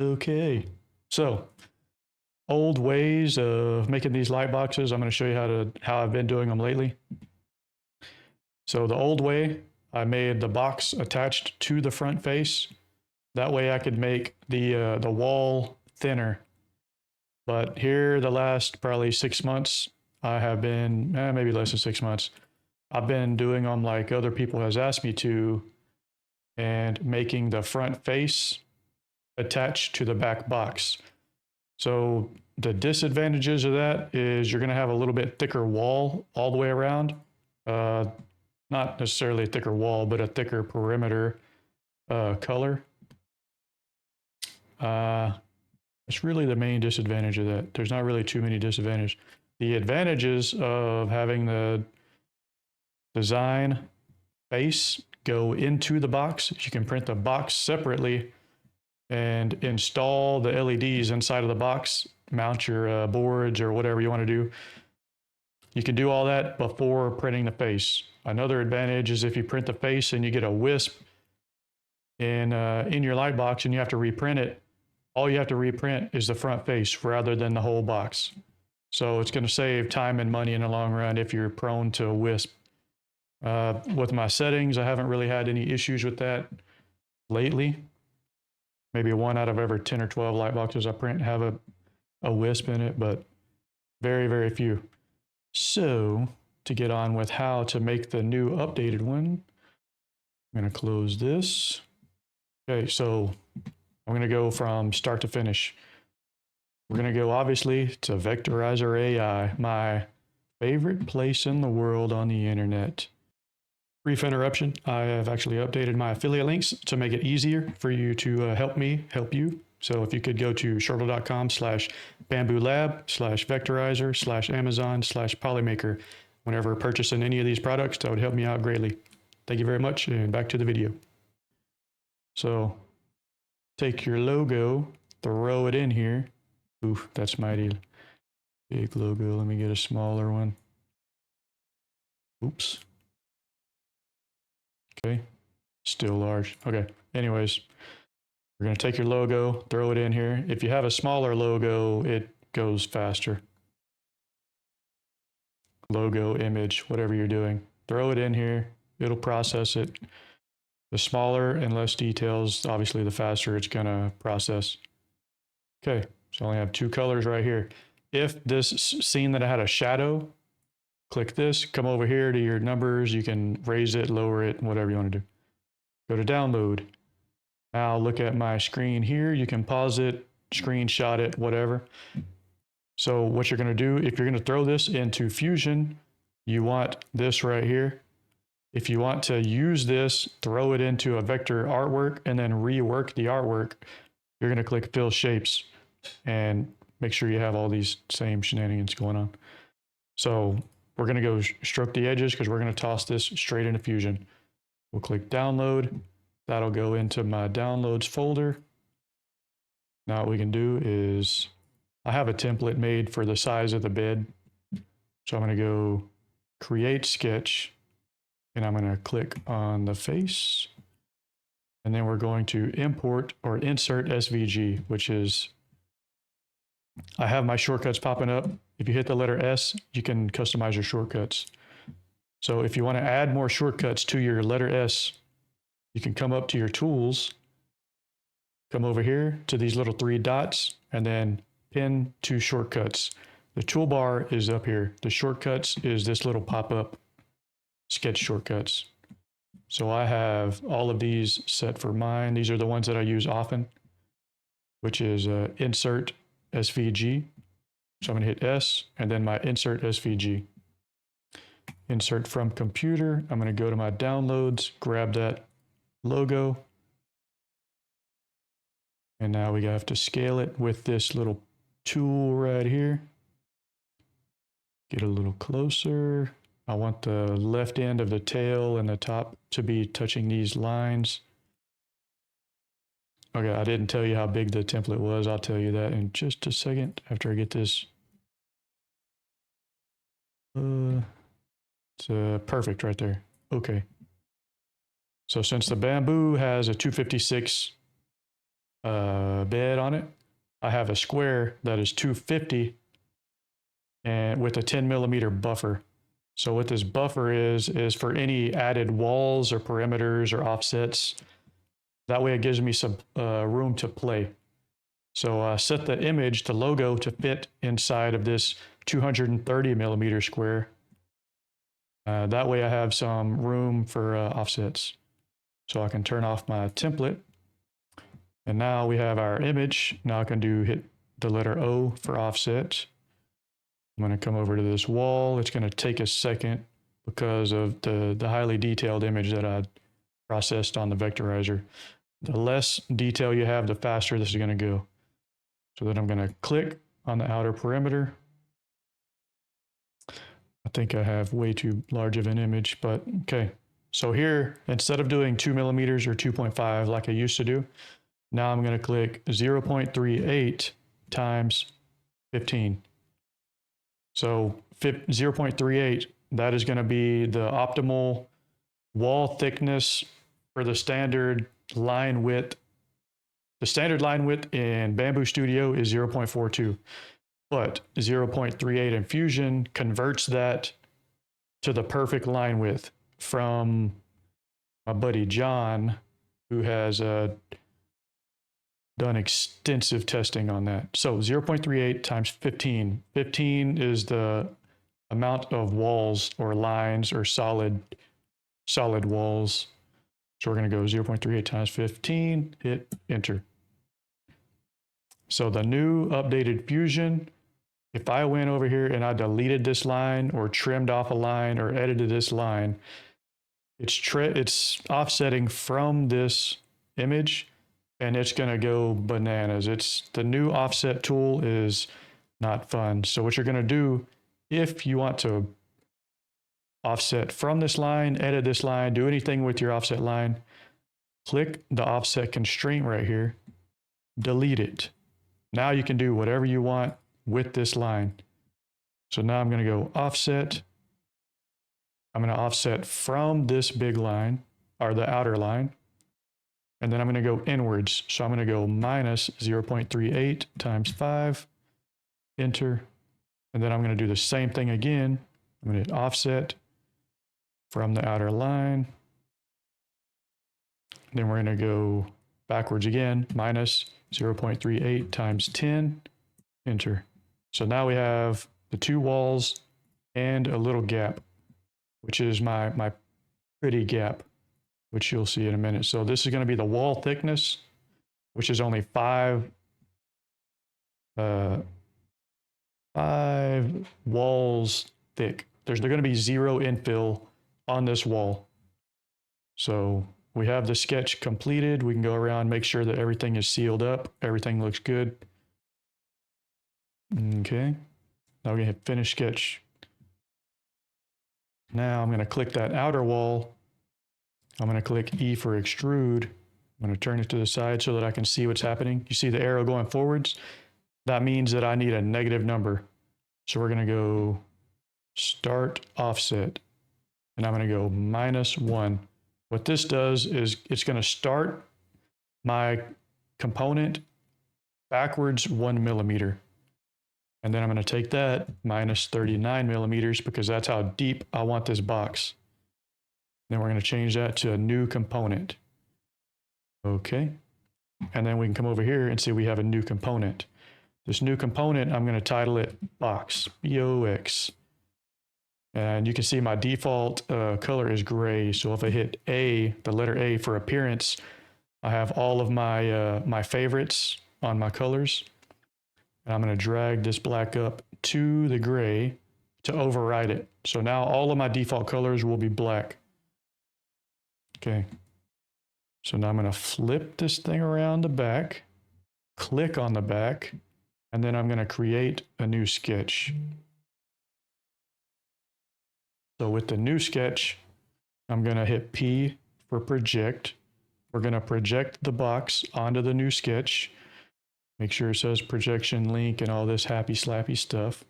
Okay, so old ways of making these light boxes. I'm going to show you how I've been doing them lately. So the old way, I made the box attached to the front face. That way I could make the wall thinner. But here, the last probably 6 months, I have been, maybe less than 6 months, I've been doing them like other people has asked me to, and making the front face attached to the back box. So the disadvantages of that is you're going to have a little bit thicker wall all the way around. Not necessarily a thicker wall, but a thicker perimeter color. It's really the main disadvantage of that. There's not really too many disadvantages. The advantages of having the design base go into the box, you can print the box separately and install the LEDs inside of the box, mount your boards or whatever you want to do. You can do all that before printing the face. Another advantage is if you print the face and you get a wisp in your light box and you have to reprint it, all you have to reprint is the front face rather than the whole box. So it's going to save time and money in the long run if you're prone to a wisp. With my settings, I haven't really had any issues with that lately. Maybe 1 out of every 10 or 12 light boxes I print have a wisp in it, but very, very few. So to get on with how to make the new updated one, I'm going to close this. Okay, so I'm going to go from start to finish. We're going to go obviously to Vectorizer AI, my favorite place in the world on the internet. Brief interruption. I have actually updated my affiliate links to make it easier for you to help me help you. So if you could go to shurdle.com/bambulab/vectorizer/amazon/polymaker whenever purchasing any of these products, that would help me out greatly. Thank you very much, and back to the video. So take your logo, throw it in here. Oof, that's mighty big logo. Let me get a smaller one. Oops. Okay, still large. Okay, anyways, we're going to take your logo, throw it in here. If you have a smaller logo, it goes faster. Logo, image, whatever you're doing. Throw it in here. It'll process it. The smaller and less details, obviously the faster it's going to process. Okay, so I only have 2 colors right here. If this scene that I had a shadow, click this, come over here to your numbers. You can raise it, lower it, whatever you want to do. Go to download. Now look at my screen here. You can pause it, screenshot it, whatever. So what you're going to do, if you're going to throw this into Fusion, you want this right here. If you want to use this, throw it into a vector artwork and then rework the artwork, you're going to click Fill Shapes and make sure you have all these same shenanigans going on. So we're going to go stroke the edges because we're going to toss this straight into Fusion. We'll click Download. That'll go into my Downloads folder. Now what we can do is, I have a template made for the size of the bed. So I'm going to go Create Sketch, and I'm going to click on the face. And then we're going to import or insert SVG, which is, I have my shortcuts popping up. If you hit the letter S, you can customize your shortcuts. So if you want to add more shortcuts to your letter S, you can come up to your tools, come over here to these little 3 dots, and then pin to shortcuts. The toolbar is up here. The shortcuts is this little pop-up sketch shortcuts. So I have all of these set for mine. These are the ones that I use often, which is insert SVG. So I'm going to hit S and then my insert SVG. Insert from computer. I'm going to go to my downloads, grab that logo. And now we have to scale it with this little tool right here. Get a little closer. I want the left end of the tail and the top to be touching these lines. Okay, I didn't tell you how big the template was. I'll tell you that in just a second after I get this. It's perfect right there. Okay. So since the Bambu has a 256 bed on it, I have a square that is 250 and with a 10 millimeter buffer. So what this buffer is for any added walls or perimeters or offsets. That way it gives me some room to play. So set the image, the logo, to fit inside of this 230 millimeter square. That way I have some room for offsets. So I can turn off my template. And now we have our image. Now I can hit the letter O for offset. I'm going to come over to this wall. It's going to take a second because of the highly detailed image that I processed on the vectorizer. The less detail you have, the faster this is going to go. So then I'm going to click on the outer perimeter. I think I have way too large of an image, but okay. So here, instead of doing 2 millimeters or 2.5 like I used to do, now I'm going to click 0.38 times 15. So 0.38, that is going to be the optimal wall thickness for the standard line width. The standard line width in Bambu Studio is 0.42, but 0.38 in Fusion converts that to the perfect line width from my buddy John, who has done extensive testing on that. So 0.38 times 15. 15 is the amount of walls or lines or solid walls. So we're going to go 0.38 times 15, hit enter. So the new updated Fusion, if I went over here and I deleted this line or trimmed off a line or edited this line, it's offsetting from this image and it's going to go bananas. The new offset tool is not fun. So what you're going to do, if you want to offset from this line, edit this line, do anything with your offset line, click the offset constraint right here, delete it. Now you can do whatever you want with this line. So now I'm going to go offset. I'm going to offset from this big line, or the outer line. And then I'm going to go inwards. So I'm going to go minus 0.38 times 5, enter. And then I'm going to do the same thing again. I'm going to hit offset from the outer line. Then we're going to go backwards again, minus 0.38 times 10, enter. So now we have the two walls and a little gap, which is my pretty gap, which you'll see in a minute. So this is going to be the wall thickness, which is only 5 walls thick. There's going to be 0 infill on this wall. So we have the sketch completed. We can go around, make sure that everything is sealed up. Everything looks good. Okay. Now we're going to hit finish sketch. Now I'm going to click that outer wall. I'm going to click E for extrude. I'm going to turn it to the side so that I can see what's happening. You see the arrow going forwards? That means that I need a negative number. So we're going to go start offset. And I'm going to go -1. What this does is it's going to start my component backwards 1 millimeter. And then I'm going to take that -39 millimeters because that's how deep I want this box. Then we're going to change that to a new component. Okay. And then we can come over here and see we have a new component. This new component, I'm going to title it box, B-O-X. And you can see my default color is gray. So if I hit A, the letter A for appearance, I have all of my favorites on my colors. And I'm going to drag this black up to the gray to override it. So now all of my default colors will be black. Okay. So now I'm going to flip this thing around the back, click on the back, and then I'm going to create a new sketch. So with the new sketch, I'm going to hit P for project. We're going to project the box onto the new sketch. Make sure it says projection link and all this happy slappy stuff.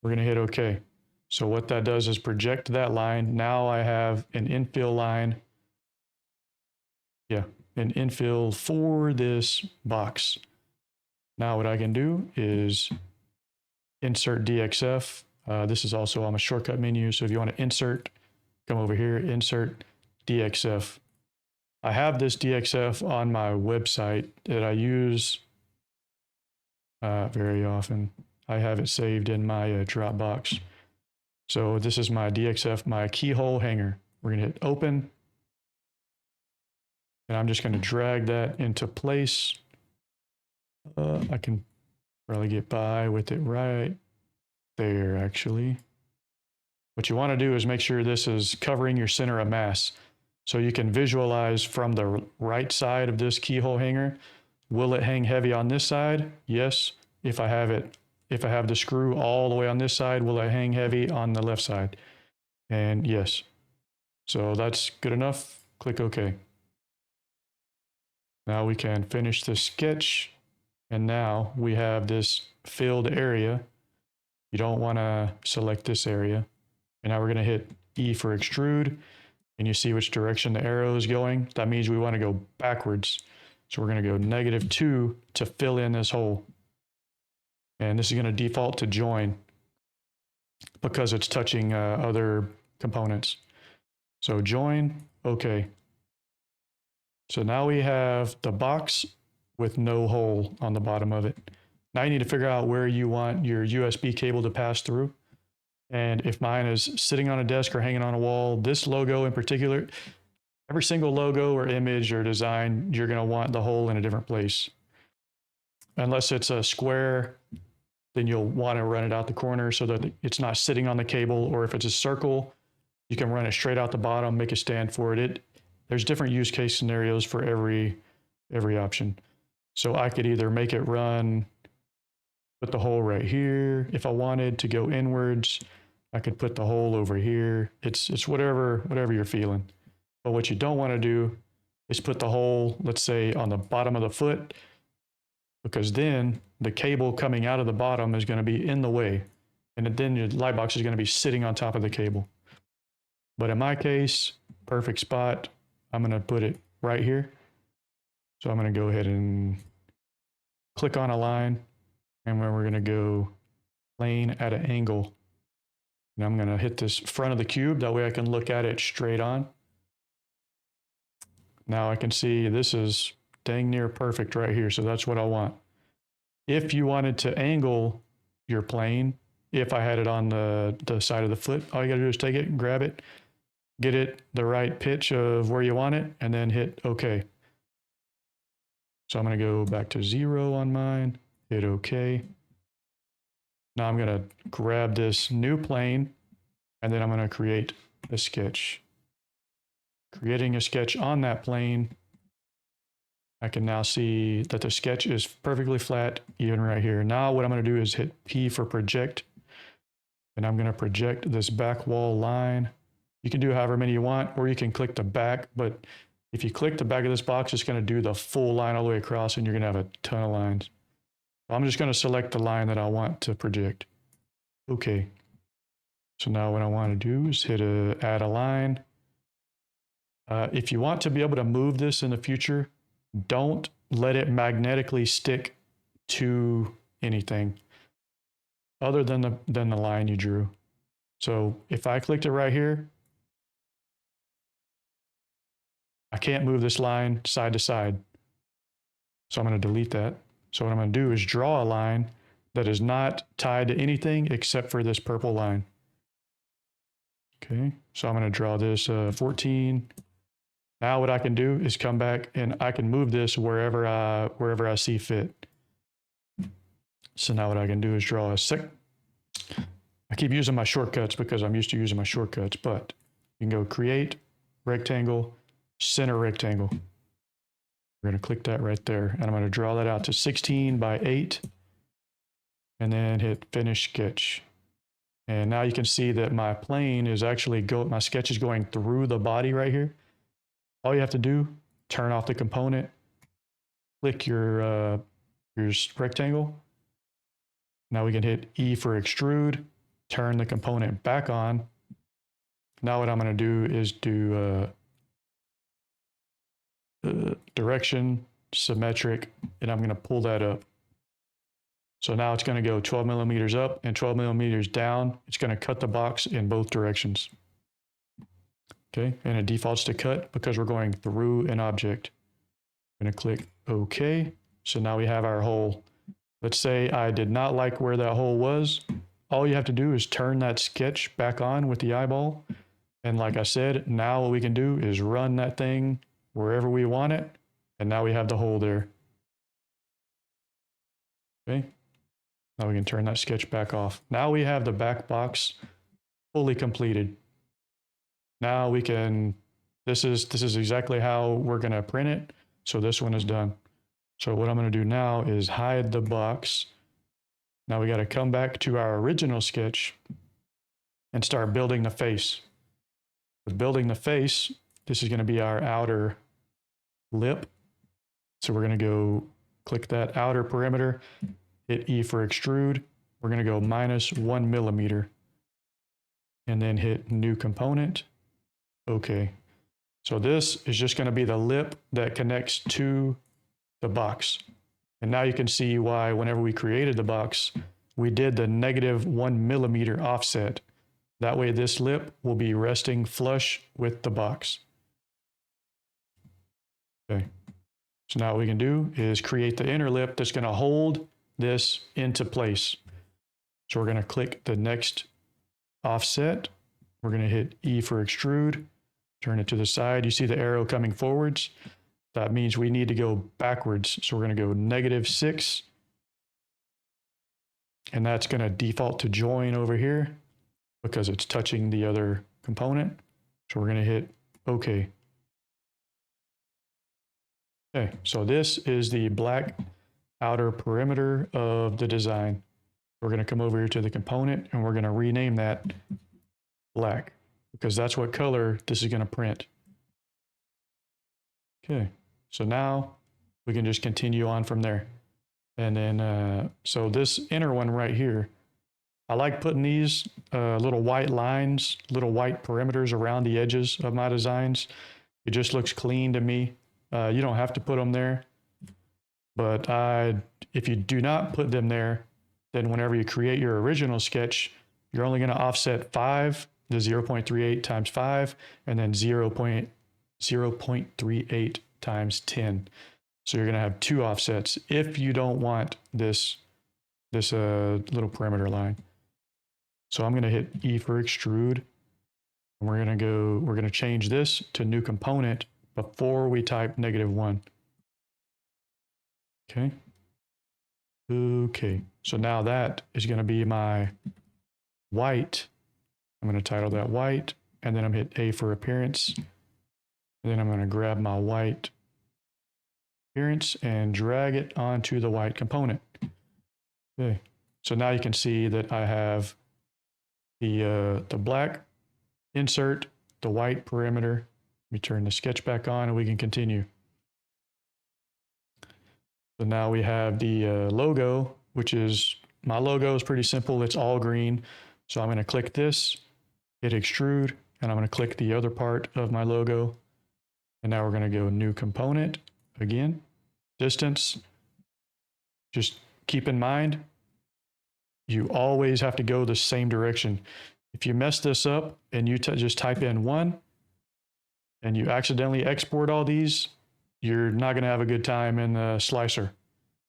We're going to hit OK. So what that does is project that line. Now I have an infill line Yeah, an infill for this box. Now what I can do is insert DXF. This is also on the shortcut menu. So if you want to insert, come over here, insert DXF. I have this DXF on my website that I use very often. I have it saved in my Dropbox. So this is my DXF, my keyhole hanger. We're going to hit open. And I'm just going to drag that into place. I can probably get by with it right there, actually. What you want to do is make sure this is covering your center of mass. So you can visualize from the right side of this keyhole hanger. Will it hang heavy on this side? Yes. If I have the screw all the way on this side, will it hang heavy on the left side? And yes. So that's good enough. Click OK. Now we can finish the sketch. And now we have this filled area. You don't want to select this area. And now we're going to hit E for extrude. And you see which direction the arrow is going. That means we want to go backwards. So we're going to go -2 to fill in this hole. And this is going to default to join because it's touching other components. So join, OK. So now we have the box with no hole on the bottom of it. Now you need to figure out where you want your USB cable to pass through. And if mine is sitting on a desk or hanging on a wall, this logo in particular, every single logo or image or design, you're going to want the hole in a different place. Unless it's a square, then you'll want to run it out the corner so that it's not sitting on the cable. Or if it's a circle, you can run it straight out the bottom, make a stand for it. There's different use case scenarios for every option. So I could either make it run, put the hole right here. If I wanted to go inwards, I could put the hole over here. It's whatever you're feeling. But what you don't want to do is put the hole, let's say, on the bottom of the foot, because then the cable coming out of the bottom is going to be in the way. And then your light box is going to be sitting on top of the cable. But in my case, perfect spot, I'm going to put it right here. So I'm going to go ahead and click on a line. And we're going to go plane at an angle. And I'm going to hit this front of the cube. That way I can look at it straight on. Now I can see this is dang near perfect right here. So that's what I want. If you wanted to angle your plane, if I had it on the side of the foot, all you got to do is take it and grab it, get it the right pitch of where you want it, and then hit OK. So I'm going to go back to 0 on mine, hit OK. Now I'm going to grab this new plane, and then I'm going to create a sketch. Creating a sketch on that plane, I can now see that the sketch is perfectly flat, even right here. Now what I'm going to do is hit P for project, and I'm going to project this back wall line. You can do however many you want, or you can click the back, but if you click the back of this box, it's going to do the full line all the way across, and you're going to have a ton of lines. I'm just going to select the line that I want to project. Okay. So now what I want to do is hit add a line. If you want to be able to move this in the future, don't let it magnetically stick to anything other than the line you drew. So if I clicked it right here, I can't move this line side to side. So I'm going to delete that. So what I'm going to do is draw a line that is not tied to anything except for this purple line. Okay, so I'm going to draw this 14. Now what I can do is come back and I can move this wherever I see fit. So now what I can do is draw a I keep using my shortcuts because I'm used to using my shortcuts, but you can go create, rectangle, center rectangle. We're going to click that right there, and I'm going to draw that out to 16 by 8, and then hit finish sketch. And now you can see that my plane is actually my sketch is going through the body right here. All you have to do, turn off the component, click your rectangle. Now we can hit E for extrude, turn the component back on. Now what I'm going to do is direction, symmetric, and I'm going to pull that up. So now it's going to go 12 millimeters up and 12 millimeters down. It's going to cut the box in both directions. Okay, and it defaults to cut because we're going through an object. I'm going to click OK. So now we have our hole. Let's say I did not like where that hole was. All you have to do is turn that sketch back on with the eyeball. And like I said, now what we can do is run that thing wherever we want it. And now we have the hole there. Okay. Now we can turn that sketch back off. Now we have the back box fully completed. Now we can, this is exactly how we're going to print it. So this one is done. So what I'm going to do now is hide the box. Now we got to come back to our original sketch and start building the face. With building the face, this is going to be our outer lip. So we're going to go click that outer perimeter, hit E for extrude. We're going to go -1 millimeter and then hit new component. Okay. So this is just going to be the lip that connects to the box. And now you can see why whenever we created the box, we did the -1 millimeter offset. That way this lip will be resting flush with the box. Okay. So now what we can do is create the inner lip that's going to hold this into place. So we're going to click the next offset. We're going to hit E for extrude, turn it to the side. You see the arrow coming forwards. That means we need to go backwards. So we're going to go -6. And that's going to default to join over here because it's touching the other component. So we're going to hit OK. Okay, so this is the black outer perimeter of the design. We're going to come over here to the component and we're going to rename that black because that's what color this is going to print. Okay, so now we can just continue on from there. And then, so this inner one right here, I like putting these little white lines, little white perimeters around the edges of my designs. It just looks clean to me. You don't have to put them there, but if you do not put them there, then whenever you create your original sketch, you're only going to offset 5, the 0.38 times 5, and then 0.38 times 10. So you're going to have 2 offsets if you don't want this little perimeter line. So I'm going to hit E for extrude, and we're going to change this to new component before we type -1. Okay. Okay. So now that is going to be my white. I'm going to title that white, and then I'm hit A for appearance. And then I'm going to grab my white appearance and drag it onto the white component. Okay. So now you can see that I have the black insert, the white perimeter. Let me turn the sketch back on and we can continue. So now we have the logo, which is, my logo is pretty simple. It's all green. So I'm going to click this, hit extrude, and I'm going to click the other part of my logo. And now we're going to go new component again, distance. Just keep in mind, you always have to go the same direction. If you mess this up and you just type in 1, and you accidentally export all these, you're not going to have a good time in the slicer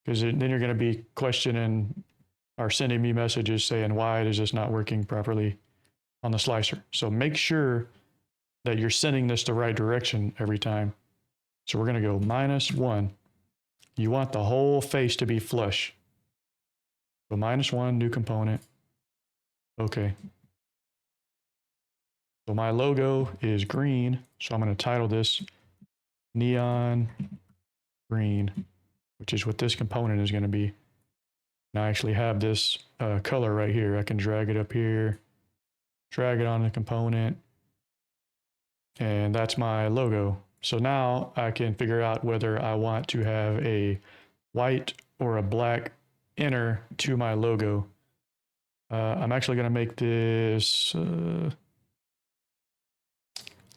because then you're going to be questioning or sending me messages saying, why is this not working properly on the slicer? So make sure that you're sending this the right direction every time. So we're going to go -1. You want the whole face to be flush. So -1, new component. Okay. So my logo is green, so I'm going to title this neon green, which is what this component is going to be. And I actually have this color right here. I can drag it up here, drag it on the component, and that's my logo. So now I can figure out whether I want to have a white or a black inner to my logo. I'm actually going to make this...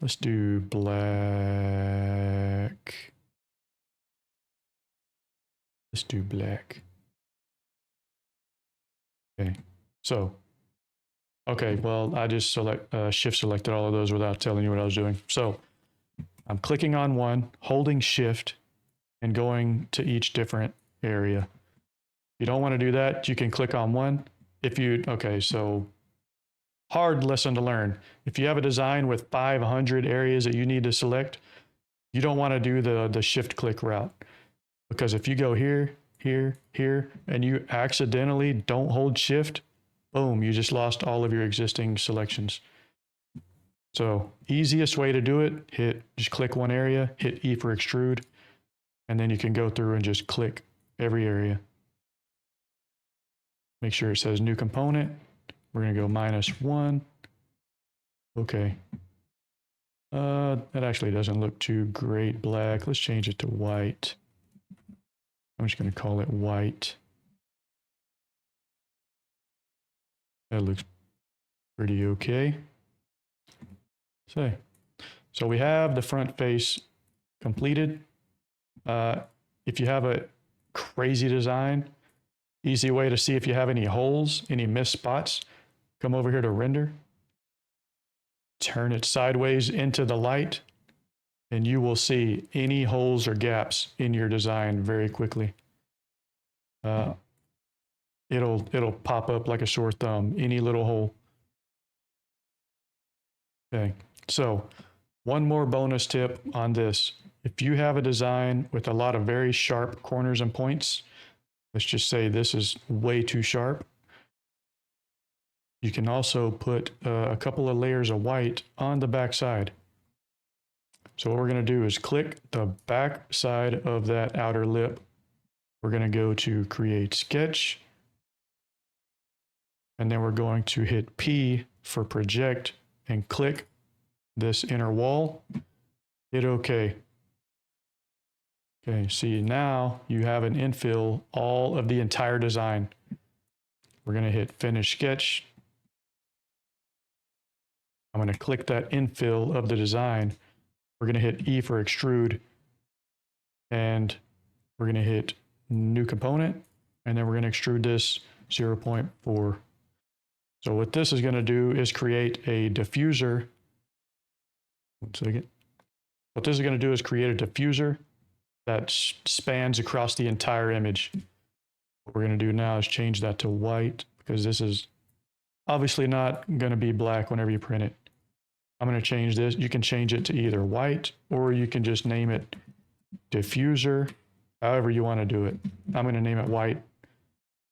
let's do black. Let's do black. Okay, so, okay, well, I just shift selected all of those without telling you what I was doing. So I'm clicking on one, holding shift, and going to each different area. You don't want to do that. You can click on one. Okay, so hard lesson to learn. If you have a design with 500 areas that you need to select, you don't want to do the shift click route, because if you go here, here, here, and you accidentally don't hold shift, boom, you just lost all of your existing selections. So easiest way to do it, just click one area, hit E for extrude, and then you can go through and just click every area. Make sure it says new component. We're going to go -1. Okay. That actually doesn't look too great black. Let's change it to white. I'm just going to call it white. That looks pretty okay. So we have the front face completed. If you have a crazy design, easy way to see if you have any holes, any missed spots, come over here to render, turn it sideways into the light, and you will see any holes or gaps in your design very quickly. It'll pop up like a sore thumb, any little hole. Okay, so one more bonus tip on this. If you have a design with a lot of very sharp corners and points, let's just say this is way too sharp, you can also put a couple of layers of white on the back side. So what we're going to do is click the back side of that outer lip. We're going to go to create sketch, and then we're going to hit P for project and click this inner wall. Hit OK. Okay, see, now you have an infill all of the entire design. We're going to hit finish sketch. I'm going to click that infill of the design. We're going to hit E for extrude, and we're going to hit new component, and then we're going to extrude this 0.4. So what this is going to do is create a diffuser. One second. What this is going to do is create a diffuser that spans across the entire image. What we're going to do now is change that to white, because this is obviously not going to be black whenever you print it. I'm going to change this. You can change it to either white, or you can just name it diffuser, however you want to do it. I'm going to name it white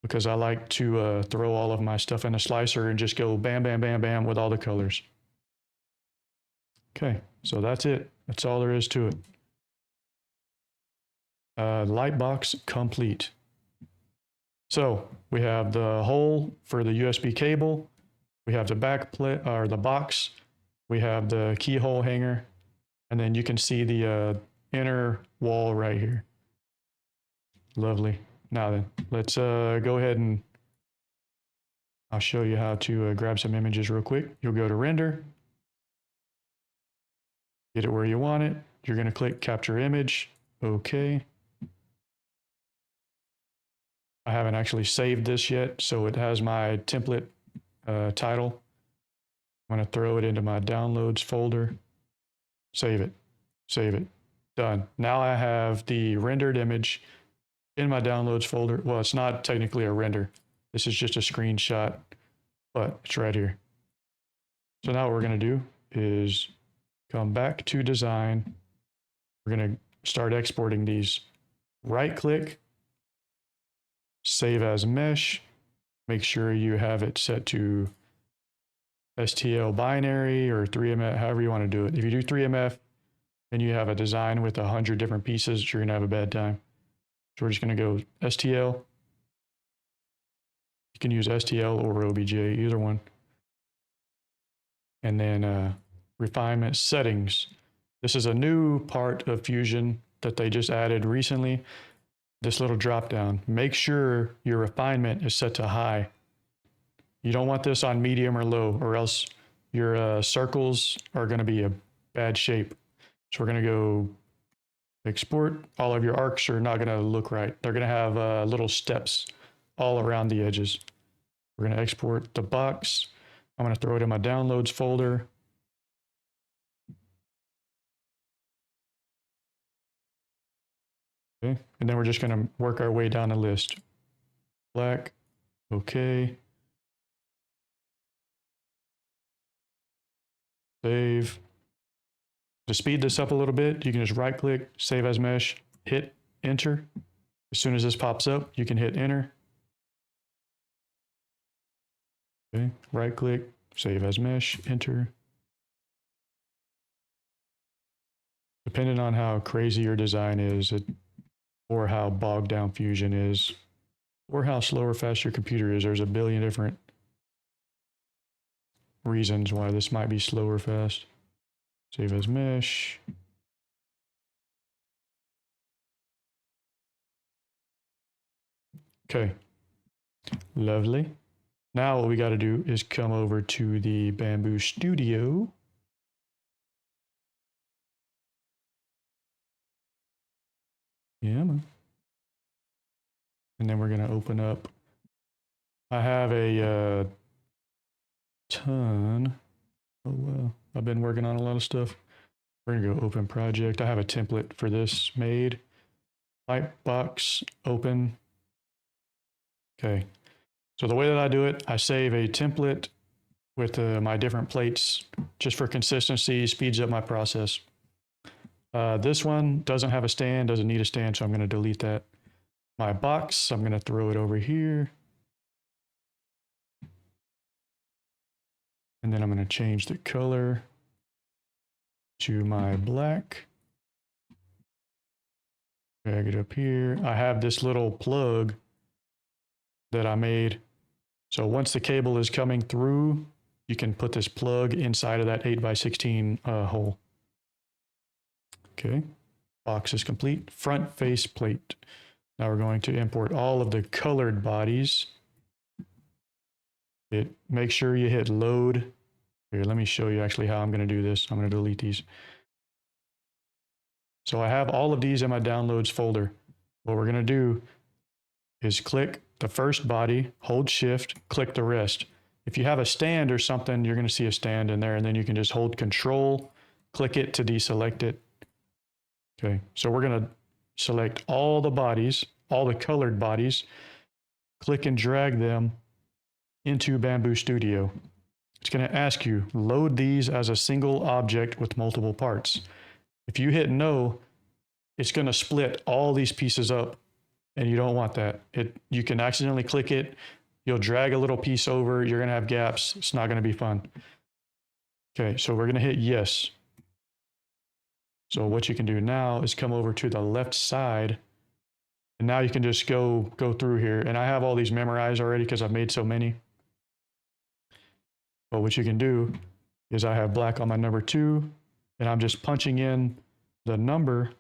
because I like to throw all of my stuff in a slicer and just go bam, bam, bam, bam with all the colors. Okay, so that's it. That's all there is to it. Light box complete. So we have the hole for the USB cable. We have the back plate, or the box. We have the keyhole hanger, and then you can see the inner wall right here. Lovely. Now then, let's go ahead and I'll show you how to grab some images real quick. You'll go to render, get it where you want it. You're going to click capture image. Okay. I haven't actually saved this yet, so it has my template title. I'm going to throw it into my downloads folder. Save it. Save it. Done. Now I have the rendered image in my downloads folder. Well, it's not technically a render. This is just a screenshot, but it's right here. So now what we're going to do is come back to design. We're going to start exporting these. Right click, save as mesh. Make sure you have it set to STL binary or 3MF, however you want to do it. If you do 3MF and you have a design with 100 different pieces, you're going to have a bad time. So we're just going to go STL. You can use STL or OBJ, either one. And then refinement settings. This is a new part of Fusion that they just added recently. This little drop down. Make sure your refinement is set to high. You don't want this on medium or low, or else your circles are going to be a bad shape. So we're going to go export, all of your arcs are not going to look right. They're going to have little steps all around the edges. We're going to export the box. I'm going to throw it in my downloads folder. Okay, and then we're just going to work our way down the list. Black, okay. Save. To speed this up a little bit, you can just right click, save as mesh, hit enter. As soon as this pops up, you can hit enter. Okay, right click, save as mesh, enter. Depending on how crazy your design is, or how bogged down Fusion is, or how slow or fast your computer is, there's a billion different reasons why this might be slow or fast. Save as mesh. Okay, lovely. Now what we got to do is come over to the Bambu Studio. Yeah, man. And then we're going to open up. I have a ton. Oh, well, I've been working on a lot of stuff. We're going to go open project. I have a template for this made. Lightbox, open. Okay. So the way that I do it, I save a template with my different plates just for consistency, speeds up my process. This one doesn't have a stand, doesn't need a stand, so I'm going to delete that. My box, I'm going to throw it over here. And then I'm going to change the color to my black. Drag it up here. I have this little plug that I made. So once the cable is coming through, you can put this plug inside of that 8x16 hole. Okay, box is complete. Front face plate. Now we're going to import all of the colored bodies. Make sure you hit load. Here, let me show you actually how I'm going to do this. I'm going to delete these. So I have all of these in my downloads folder. What we're going to do is click the first body, hold shift, click the rest. If you have a stand or something, you're going to see a stand in there, and then you can just hold control, click it to deselect it. Okay, so we're going to select all the bodies, all the colored bodies, click and drag them into Bambu Studio. It's going to ask you, load these as a single object with multiple parts. If you hit no, it's going to split all these pieces up, and you don't want that. You can accidentally click it, you'll drag a little piece over, you're going to have gaps, it's not going to be fun. Okay, so we're going to hit yes. So what you can do now is come over to the left side, and now you can just go through here. And I have all these memorized already because I've made so many. But what you can do is I have black on my number 2, and I'm just punching in the number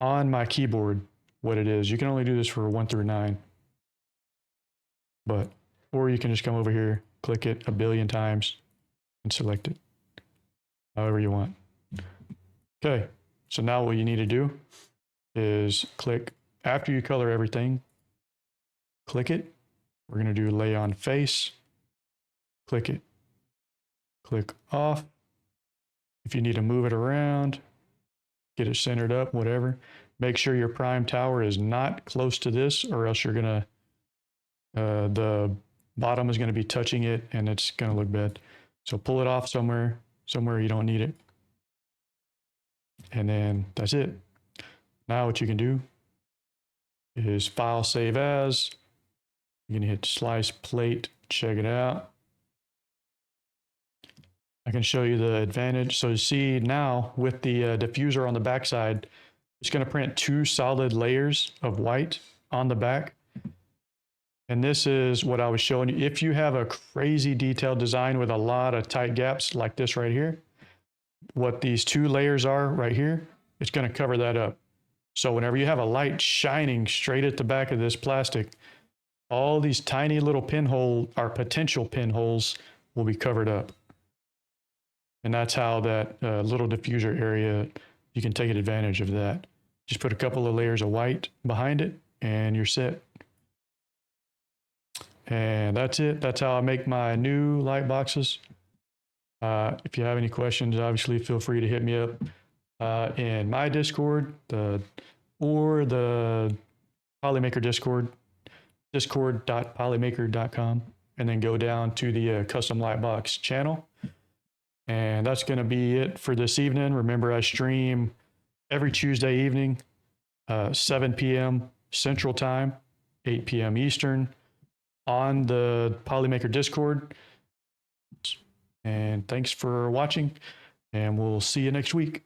on my keyboard, what it is. You can only do this for 1 through 9. Or you can just come over here, click it a billion times, and select it however you want. Okay. So now what you need to do is click, after you color everything, click it. We're going to do lay on face, click it, click off. If you need to move it around, get it centered up, whatever. Make sure your prime tower is not close to this, or else you're going to, the bottom is going to be touching it and it's going to look bad. So pull it off somewhere you don't need it. And then that's it. Now what you can do is file, save as. You can hit slice plate, check it out. I can show you the advantage. So you see now with the diffuser on the back side, it's going to print 2 solid layers of white on the back. And this is what I was showing you. If you have a crazy detailed design with a lot of tight gaps like this right here, what these 2 layers are right here, it's going to cover that up. So whenever you have a light shining straight at the back of this plastic, all these tiny little pinhole or potential pinholes will be covered up. And that's how that little diffuser area, you can take advantage of that. Just put a couple of layers of white behind it and you're set. And that's it. That's how I make my new light boxes. If you have any questions, obviously feel free to hit me up in my Discord or the Polymaker Discord, discord.polymaker.com, and then go down to the custom lightbox channel. And that's going to be it for this evening. Remember, I stream every Tuesday evening, 7 p.m. Central Time, 8 p.m. Eastern, on the Polymaker Discord. And thanks for watching, and we'll see you next week.